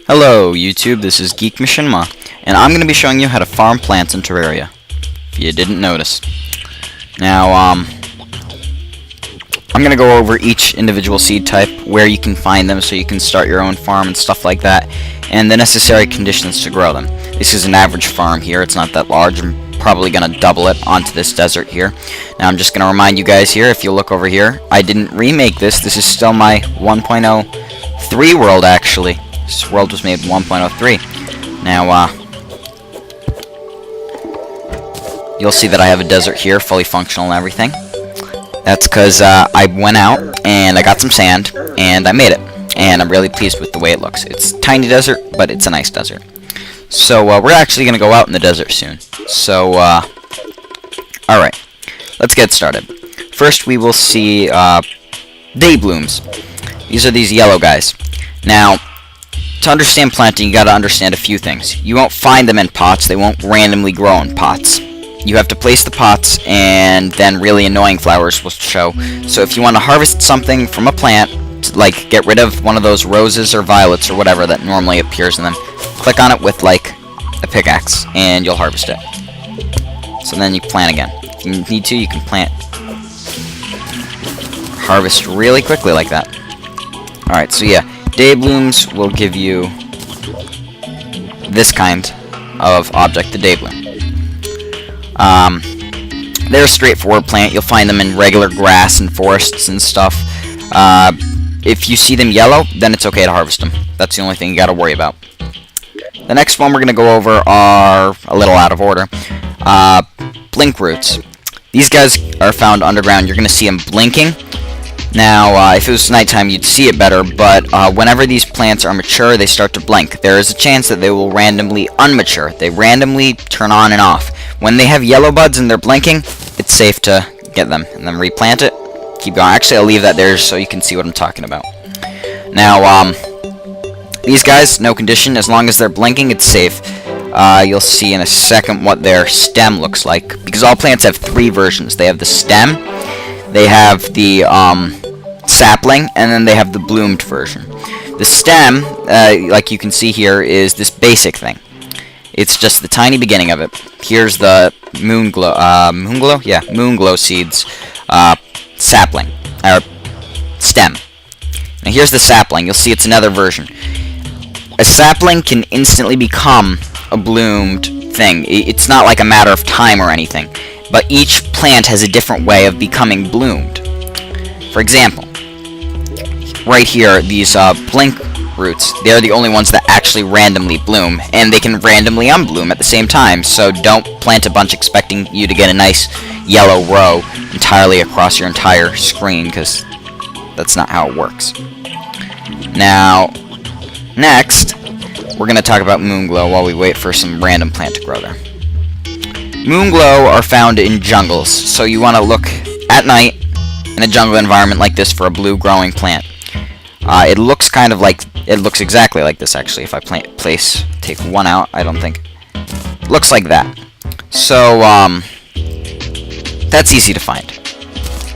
Hello YouTube, this is Geek Machinima, and I'm going to be showing you how to farm plants in Terraria, if you didn't notice. Now, I'm going to go over each individual seed type, where you can find them so you can start your own farm and stuff like that, and the necessary conditions to grow them. This is an average farm here, it's not that large. I'm probably going to double it onto this desert here. Now I'm just going to remind you guys here, if you look over here, I didn't remake this. This is still my 1.03 world actually. This world was made 1.03. Now, you'll see that I have a desert here, fully functional and everything. That's because I went out and I got some sand and I made it. And I'm really pleased with the way it looks. It's a tiny desert, but it's a nice desert. So, we're actually going to go out in the desert soon. So, alright. Let's get started. First, we will see day blooms. These are these yellow guys. Now, to understand planting, you gotta understand a few things. You won't find them in pots, they won't randomly grow in pots. You have to place the pots, and then really annoying flowers will show. So if you want to harvest something from a plant, like get rid of one of those roses or violets or whatever that normally appears in them, click on it with like a pickaxe, and you'll harvest it. So then you plant again. If you need to, you can plant, harvest really quickly like that. Alright, so yeah. Day blooms will give you this kind of object, the day bloom. They're a straightforward plant. You'll find them in regular grass and forests and stuff. If you see them yellow, then it's okay to harvest them. That's the only thing you gotta worry about. The next one we're gonna go over are a little out of order. Blink roots. These guys are found underground. You're gonna see them blinking. Now, if it was nighttime, you'd see it better, but whenever these plants are mature, they start to blink. There is a chance that they will randomly unmature. They randomly turn on and off. When they have yellow buds and they're blinking, it's safe to get them, and then replant it. Keep going. Actually, I'll leave that there so you can see what I'm talking about. Now, these guys, no condition. As long as they're blinking, it's safe. You'll see in a second what their stem looks like, because all plants have three versions. They have the stem, they have the sapling, and then they have the bloomed version. The stem, like you can see here, is this basic thing. It's just the tiny beginning of it. Here's the moonglow seeds sapling, or stem. Now here's the sapling. You'll see it's another version. A sapling can instantly become a bloomed thing. It's not like a matter of time or anything, but each plant has a different way of becoming bloomed. For example, right here, these blink roots, they're the only ones that actually randomly bloom, and they can randomly unbloom at the same time, so don't plant a bunch expecting you to get a nice yellow row entirely across your entire screen, because that's not how it works. Now, next, we're going to talk about moonglow while we wait for some random plant to grow there. Moonglow are found in jungles, so you want to look at night in a jungle environment like this for a blue growing plant. It looks kind of like, it looks exactly like this actually. If I take one out, I don't think. It looks like that. So, that's easy to find.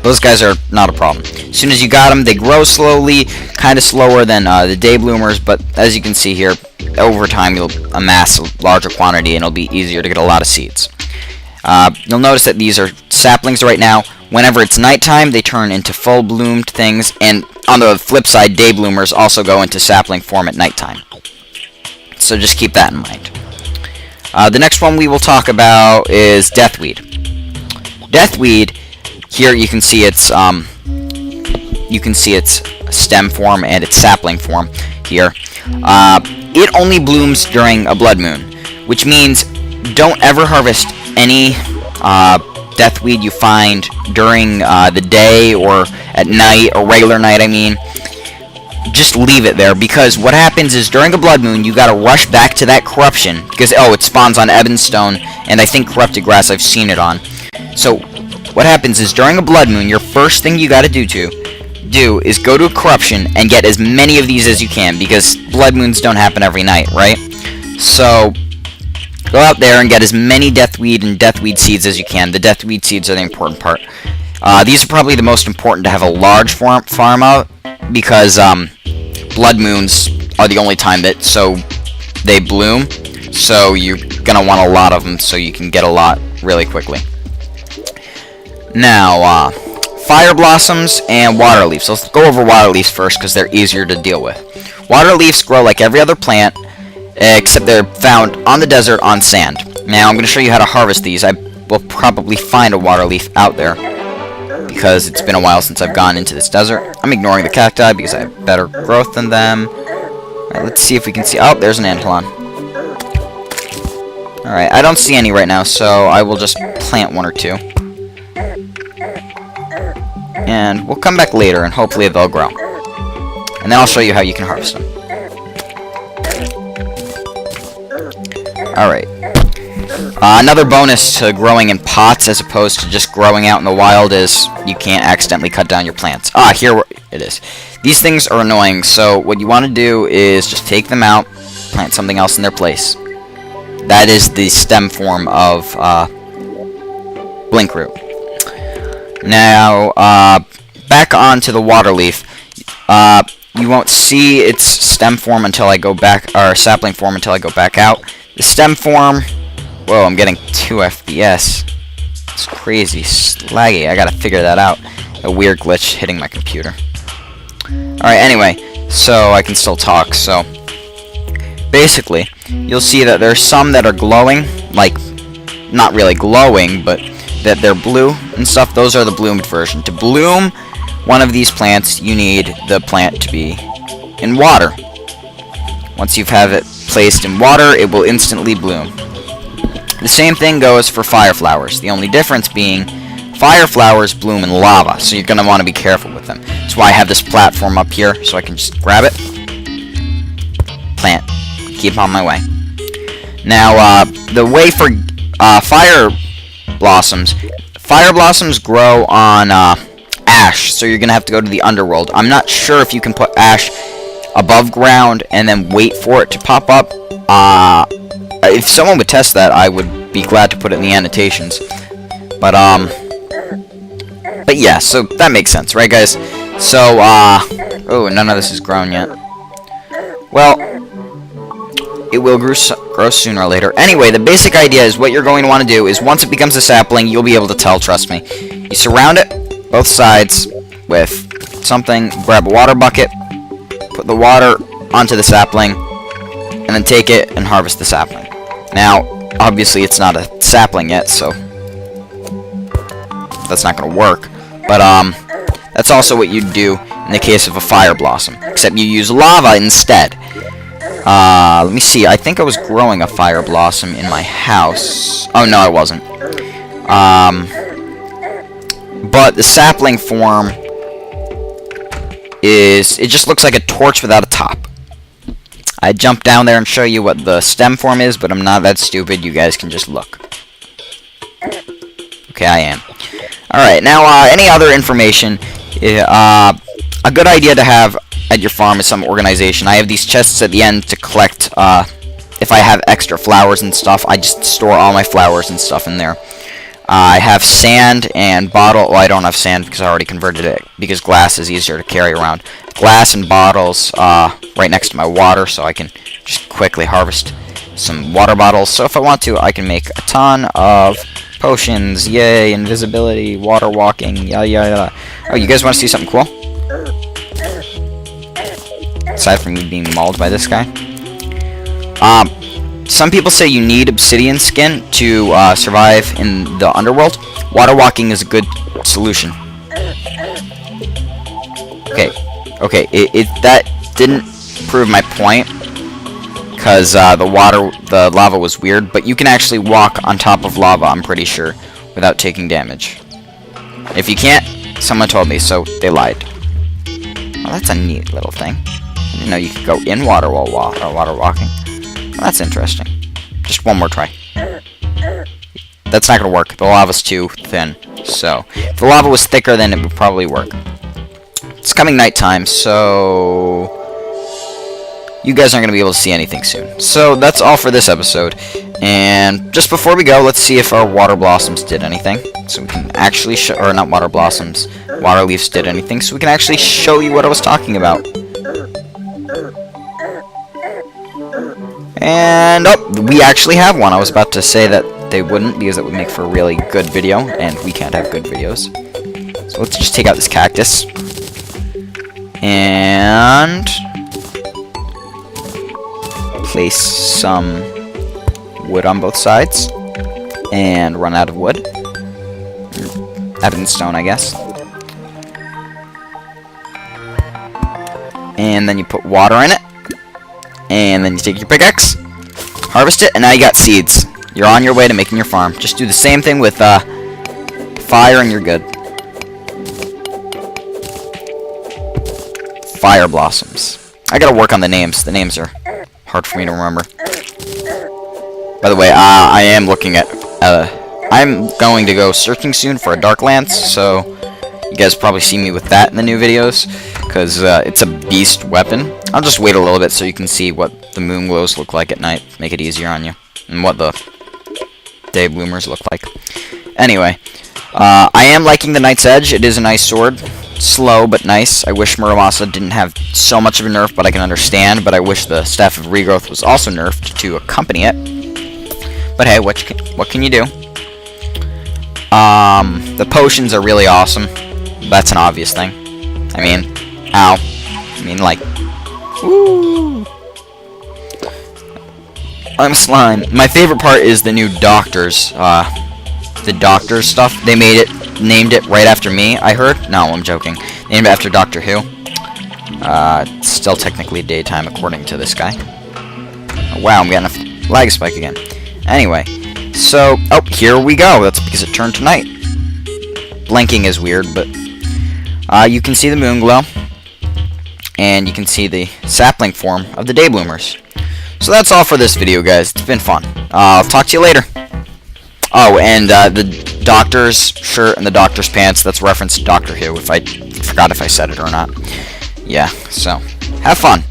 Those guys are not a problem. As soon as you got them, they grow slowly, kind of slower than the day bloomers, but as you can see here, over time you'll amass a larger quantity and it'll be easier to get a lot of seeds. You'll notice that these are saplings right now. Whenever it's nighttime, they turn into full bloomed things, and on the flip side, day bloomers also go into sapling form at nighttime. So just keep that in mind. The next one we will talk about is deathweed. Deathweed, here you can see its stem form and its sapling form here. It only blooms during a blood moon, which means don't ever harvest any deathweed you find during the day or at night, or regular night, I mean. Just leave it there, because what happens is during a blood moon you gotta rush back to that corruption, because it spawns on Ebonstone, and I think corrupted grass I've seen it on. So what happens is during a blood moon, your first thing you gotta do is go to a corruption and get as many of these as you can, because blood moons don't happen every night, right? So go out there and get as many deathweed and deathweed seeds as you can. The deathweed seeds are the important part. These are probably the most important to have a large farm out, because blood moons are the only time that they bloom. So you're gonna want a lot of them so you can get a lot really quickly. Now, fire blossoms and water leaves. Let's go over water leaves first because they're easier to deal with. Water leaves grow like every other plant, except they're found on the desert on sand. Now I'm going to show you how to harvest these. I will probably find a water leaf out there because it's been a while since I've gone into this desert. I'm ignoring the cacti because I have better growth than them. Alright, let's see if we can see. Oh, there's an antlion. Alright, I don't see any right now, so I will just plant one or two. And we'll come back later and hopefully they'll grow. And then I'll show you how you can harvest them. Alright. Another bonus to growing in pots as opposed to just growing out in the wild is you can't accidentally cut down your plants. Here it is. These things are annoying, so what you want to do is just take them out, plant something else in their place. That is the stem form of blinkroot. Now, back onto the water leaf. You won't see its stem form until I go back, or sapling form until I go back out. The stem form. Whoa, I'm getting 2 FPS. It's crazy, laggy. I gotta figure that out. A weird glitch hitting my computer. Alright, anyway, so I can still talk. So basically, you'll see that there's some that are glowing, like not really glowing, but that they're blue and stuff. Those are the bloomed version. To bloom one of these plants, you need the plant to be in water. Once you have it placed in water, it will instantly bloom. The same thing goes for fire flowers. The only difference being fire flowers bloom in lava, so you're going to want to be careful with them. That's why I have this platform up here, so I can just grab it, plant, keep on my way. Now, the way for fire blossoms grow on ash, so you're going to have to go to the underworld. I'm not sure if you can put ash above ground and then wait for it to pop up. If someone would test that, I would be glad to put it in the annotations. But yeah, so that makes sense, right, guys? So, oh, none of this is grown yet. Well, it will grow sooner or later. Anyway, the basic idea is what you're going to want to do is once it becomes a sapling, you'll be able to tell, trust me. You surround it, both sides, with something, grab a water bucket, put the water onto the sapling, and then take it and harvest the sapling. Now, obviously it's not a sapling yet, so that's not going to work. But that's also what you'd do in the case of a fire blossom, except you use lava instead. Let me see. I think I was growing a fire blossom in my house. Oh, no, I wasn't. But the sapling form is... it just looks like a torch without a top. I'd jump down there and show you what the stem form is, but I'm not that stupid. You guys can just look. Okay, I am. Alright, now, any other information... a good idea to have at your farm is some organization. I have these chests at the end to collect, if I have extra flowers and stuff. I just store all my flowers and stuff in there. I have sand and bottle. Well, I don't have sand because I already converted it, because glass is easier to carry around. Glass and bottles right next to my water, so I can just quickly harvest some water bottles. So if I want to, I can make a ton of potions. Yay, invisibility, water walking, yada yada yada. Oh, you guys want to see something cool? Aside from me being mauled by this guy. Some people say you need obsidian skin to survive in the underworld. Water walking is a good solution. Okay, that didn't prove my point, because the lava was weird, but you can actually walk on top of lava, I'm pretty sure, without taking damage. If you can't, someone told me, so they lied. Oh, that's a neat little thing. I didn't know you could go in water while water walking. Well, that's interesting. Just one more try. That's not gonna work. The lava's too thin. So, if the lava was thicker, then it would probably work. It's coming nighttime, so you guys aren't gonna be able to see anything soon. So that's all for this episode. And just before we go, let's see if our water blossoms did anything. So we can actually show, or not water blossoms, water leaves did anything. So we can actually show you what I was talking about. And, oh, we actually have one. I was about to say that they wouldn't, because it would make for a really good video, and we can't have good videos. So let's just take out this cactus. And place some wood on both sides. And run out of wood. Out of stone, I guess. And then you put water in it. And then you take your pickaxe, harvest it, and now you got seeds. You're on your way to making your farm. Just do the same thing with fire and you're good. Fire blossoms. I gotta work on the names. The names are hard for me to remember. By the way, I am looking at... I'm going to go searching soon for a dark lance, so you guys probably see me with that in the new videos, because it's a beast weapon. I'll just wait a little bit so you can see what the moon glows look like at night, make it easier on you, and what the day bloomers look like. Anyway, I am liking the Knight's Edge. It is a nice sword. Slow, but nice. I wish Muramasa didn't have so much of a nerf, but I can understand, but I wish the Staff of Regrowth was also nerfed to accompany it. But hey, what can you do? The potions are really awesome. That's an obvious thing. I mean, ow. I mean, like, woo. I'm slime. My favorite part is the new doctors. The doctors stuff. They named it right after me, I heard. No, I'm joking. Named it after Doctor Who. It's still technically daytime according to this guy. Oh, wow, I'm getting a lag spike again. Anyway, so, oh, here we go. That's because it turned to night. Blinking is weird, but you can see the moon glow, and you can see the sapling form of the day bloomers. So that's all for this video, guys. It's been fun. I'll talk to you later. Oh, and the doctor's shirt and the doctor's pants, that's reference to Doctor Who, if I forgot if I said it or not. Yeah, so, have fun.